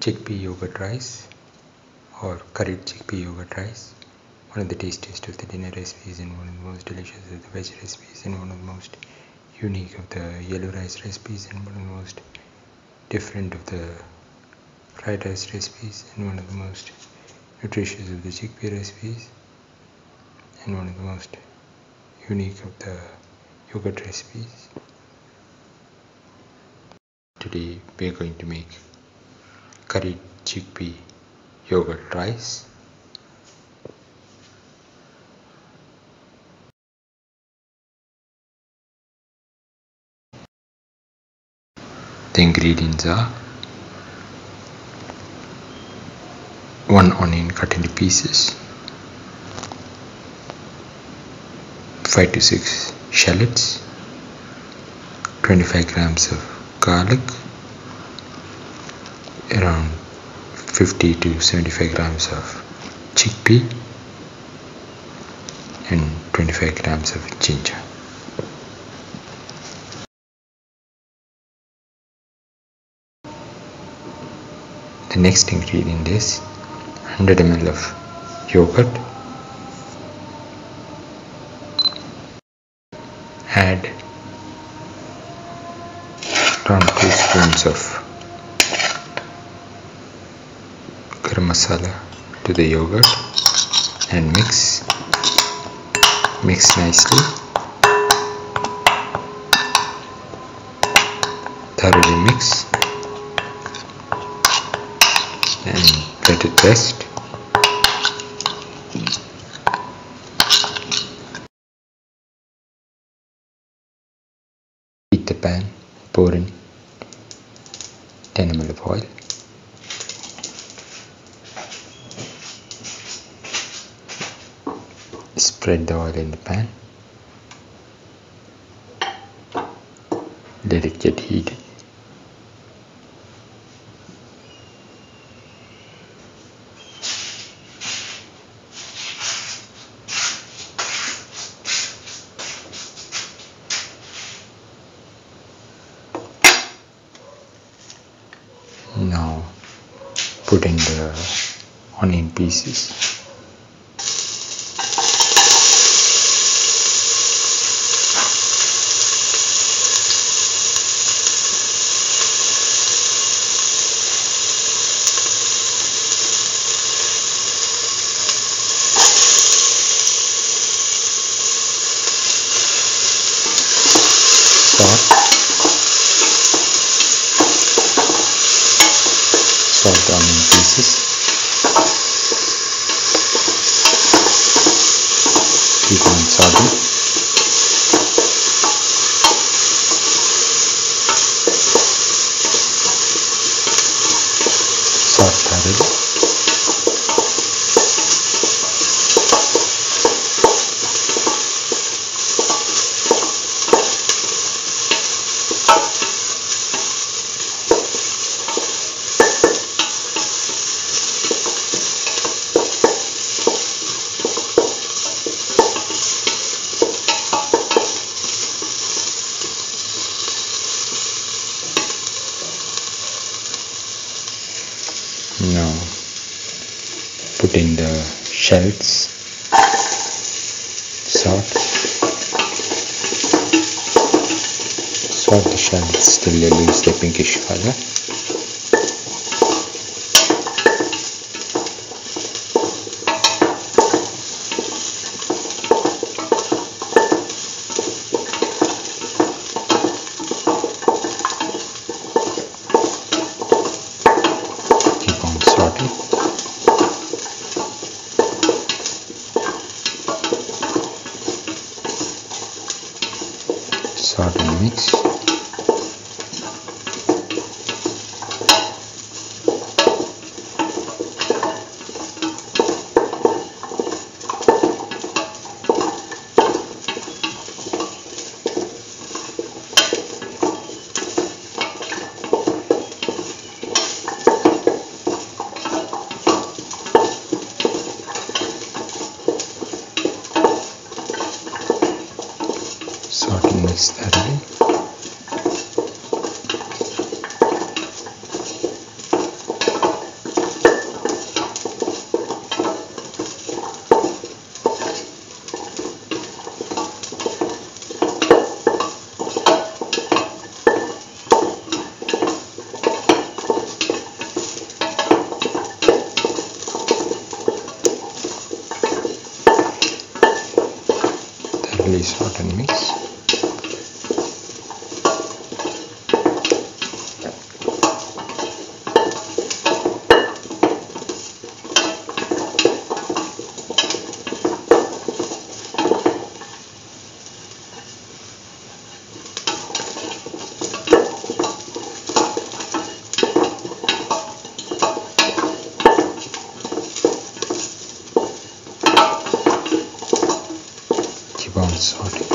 chickpea yogurt rice or curried chickpea yogurt rice, one of the tastiest of the dinner recipes and one of the most delicious of the veg recipes and one of the most unique of the yellow rice recipes and one of the most different of the fried rice recipes and one of the most nutritious of the chickpea recipes and one of the most unique of the yogurt recipes. Today we are going to make curried chickpea yogurt rice. The ingredients are 1 onion cut into pieces, 5 to 6 shallots, 25 grams of garlic, around 50 to 75 grams of chickpea and 25 grams of ginger. The next ingredient is 100 ml of yogurt. Add around 2 spoons of garam masala to the yogurt and mix nicely. Thoroughly mix and let it rest. Heat the pan, pour in 10 ml of oil. Spread the oil in the pan. Let it get heated. Now put in the onion pieces. Salt the onion pieces. Keep on sauteing. Salt thoroughly. Now put in the shallots, salt the shallots till they lose their pinkish color. Salt and mix. Salt and mix thoroughly. thoroughly salt and mix. Keep on salting.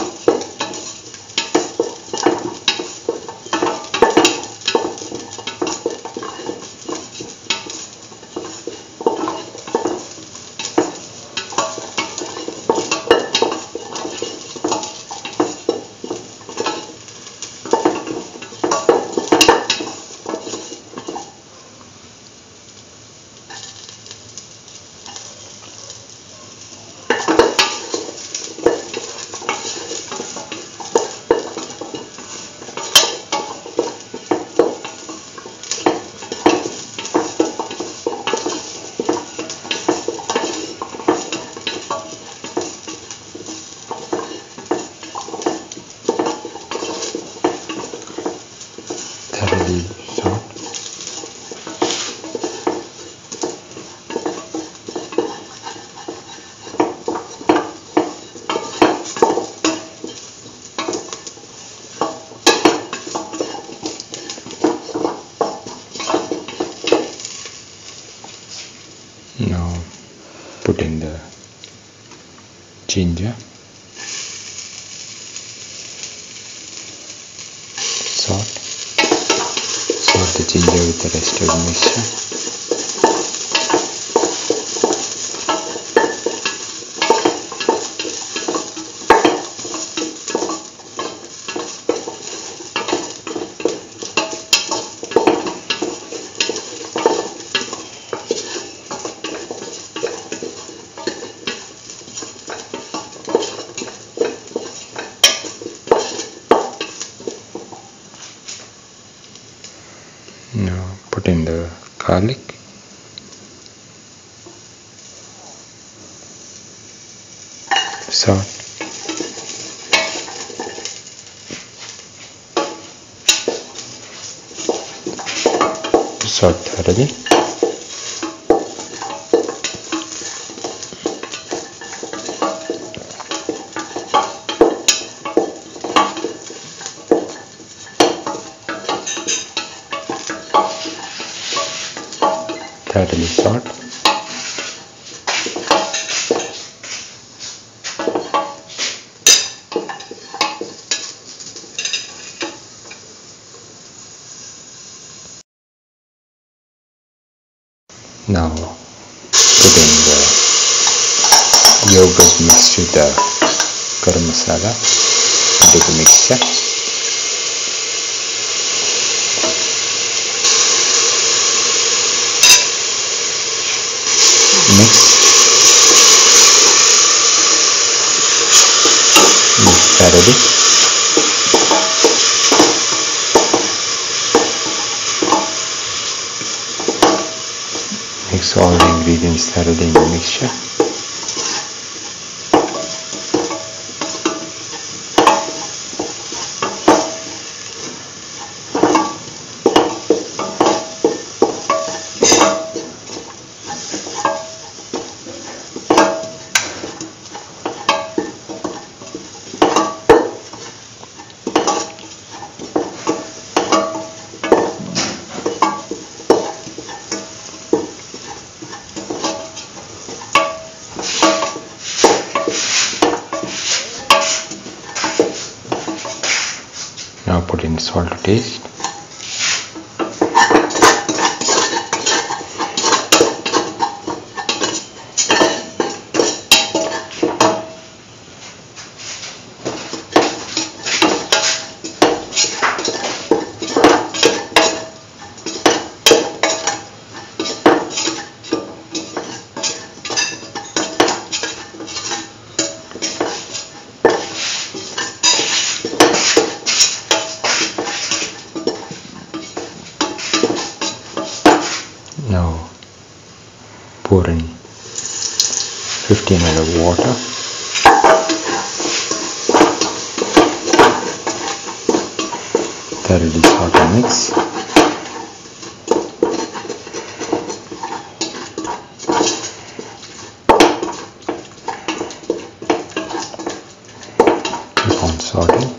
Thoroughly salt. Now put in the ginger, salt. Salt the ginger with the rest of the mixture. Now put in the garlic, salt, salt thoroughly, thoroughly salt. Now put in the yogurt mixed with the garam masala into the mixture. Mix thoroughly. Mix all the ingredients thoroughly in the mixture. Now put in salt to taste. Now pour in 50 ml of water. thoroughly saute and mix. Keep on sauteing.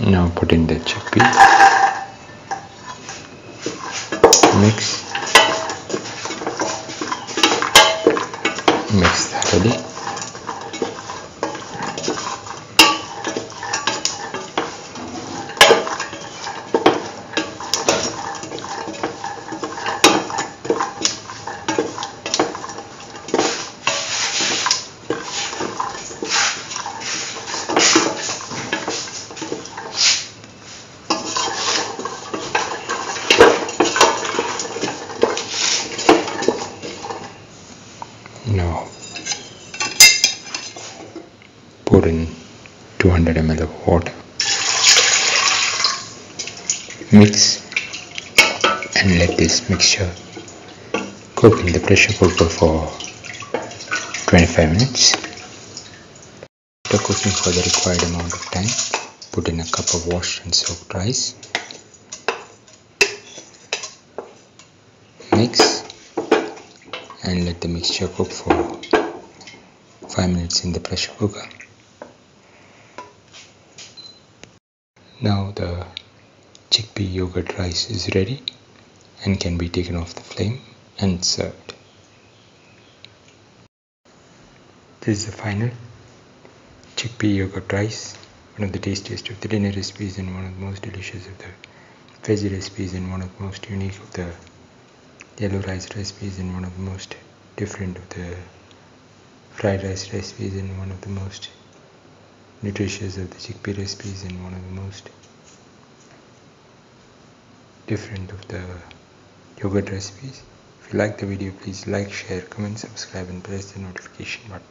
Now put in the chickpea, mix thoroughly. Now pour in 200 ml of water, mix and let this mixture cook in the pressure cooker for 25 minutes. After cooking for the required amount of time, put in a cup of washed and soaked rice, mix and let the mixture cook for 5 minutes in the pressure cooker. Now the chickpea yogurt rice is ready and can be taken off the flame and served. This is the final chickpea yogurt rice, one of the tastiest of the dinner recipes and one of the most delicious of the veggie recipes and one of the most unique of the yellow rice recipes and one of the most different of the fried rice recipes and one of the most nutritious of the chickpea recipes and one of the most different of the yogurt recipes. If you like the video, please like, share, comment, subscribe and press the notification button.